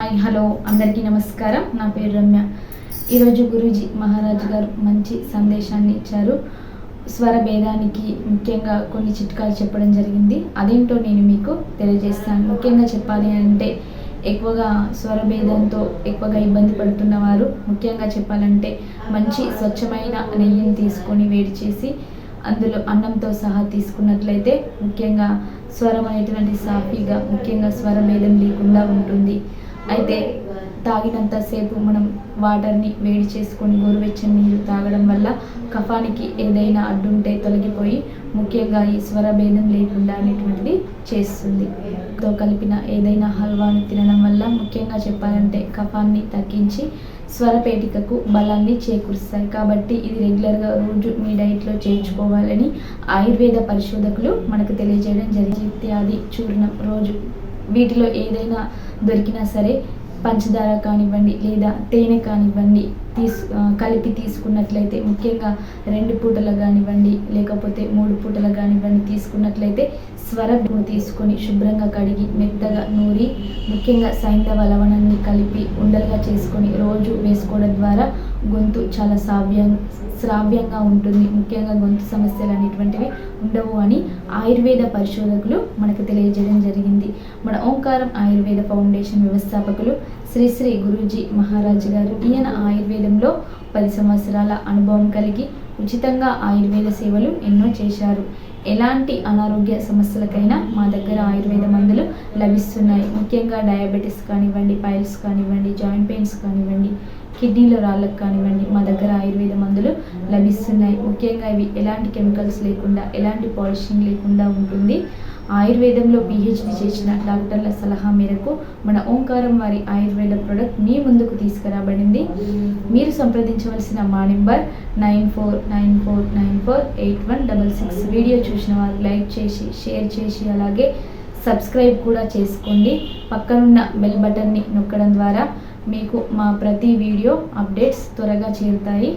Hi hello అందరికీ నమస్కారం. నా పేరు రమ్య. ఈరోజు గురూజీ మహారాజ్ గారు మంచి సందేశాన్ని ఇచ్చారు. స్వర భేదానికి ముఖ్యంగా కొన్ని చిట్కాలు చెప్పడం జరిగింది. అదేంటో నేను మీకు తెలియజేస్తాను. ముఖ్యంగా చెప్పాలి అంటే ఎక్కువగా స్వర భేదంతో ఎక్కువగా ఇబ్బంది పడుతున్న వారు, ముఖ్యంగా చెప్పాలంటే మంచి స్వచ్ఛమైన నెయ్యిని తీసుకొని వేడి చేసి అందులో అన్నంతో సహా తీసుకున్నట్లయితే ముఖ్యంగా స్వరం అనేటువంటి సాఫీగా, ముఖ్యంగా స్వర భేదం లేకుండా ఉంటుంది. అయితే తాగినంతసేపు మనం వాటర్ని వేడి చేసుకొని గోరువెచ్చని నీరు తాగడం వల్ల కఫానికి ఏదైనా అడ్డుంటే తొలగిపోయి ముఖ్యంగా ఈ స్వర భేదం లేకుండా అనేటువంటిది చేస్తుంది. తో కలిపిన ఏదైనా హల్వాని తినడం వల్ల ముఖ్యంగా చెప్పాలంటే కఫాన్ని తగ్గించి స్వరపేటికకు బలాన్ని చేకూరుస్తాయి. కాబట్టి ఇది రెగ్యులర్గా రోజు మీ డైట్లో చేర్చుకోవాలని ఆయుర్వేద పరిశోధకులు మనకు తెలియజేయడం జరిగింది. ఇత్యాది చూర్ణం రోజు వీటిలో ఏదైనా దొరికినా సరే పంచదార కానివ్వండి లేదా తేనె కానివ్వండి కలిపి తీసుకున్నట్లయితే ముఖ్యంగా 2 పూటలు కానివ్వండి లేకపోతే 3 పూటలు కానివ్వండి తీసుకున్నట్లయితే స్వర తీసుకొని శుభ్రంగా కడిగి మెత్తగా నూరి ముఖ్యంగా సైంధవ లవణాన్ని కలిపి ఉండలుగా చేసుకొని రోజు వేసుకోవడం ద్వారా గొంతు చాలా శ్రావ్యంగా ఉంటుంది. ముఖ్యంగా గొంతు సమస్యలు అనేటువంటివి ఉండవు అని ఆయుర్వేద పరిశోధకులు మనకు తెలియజేయడం జరిగింది. మన ఓంకారం ఆయుర్వేద ఫౌండేషన్ వ్యవస్థాపకులు శ్రీ గురూజీ మహారాజ్ గారు. ఈయన ఆయుర్వేదంలో 10 సంవత్సరాల అనుభవం కలిగి ఉచితంగా ఆయుర్వేద సేవలు ఎన్నో చేశారు. ఎలాంటి అనారోగ్య సమస్యలకైనా మా దగ్గర ఆయుర్వేద మందులు లభిస్తున్నాయి. ముఖ్యంగా డయాబెటీస్ కానివ్వండి, పైల్స్ కానివ్వండి, జాయింట్ పెయిన్స్ కానివ్వండి, కిడ్నీలో రాళ్ళకు కానివ్వండి మా దగ్గర ఆయుర్వేద మందులు లభిస్తున్నాయి. ముఖ్యంగా ఇవి ఎలాంటి కెమికల్స్ లేకుండా, ఎలాంటి పాలిషింగ్ లేకుండా ఉంటుంది. ఆయుర్వేదంలో PhD చేసిన డాక్టర్ల సలహా మేరకు మన ఓంకారం వారి ఆయుర్వేద ప్రోడక్ట్ మీ ముందుకు తీసుకురాబడింది. మీరు సంప్రదించవలసిన మా నెంబర్ 9494948166. వీడియో చూసిన వారు లైక్ చేసి, షేర్ చేసి అలాగే సబ్స్క్రైబ్ కూడా చేసుకోండి. పక్కనున్న బెల్ బటన్ని నొక్కడం ద్వారా మీకు మా ప్రతి వీడియో అప్డేట్స్ త్వరగా చేరుతాయి.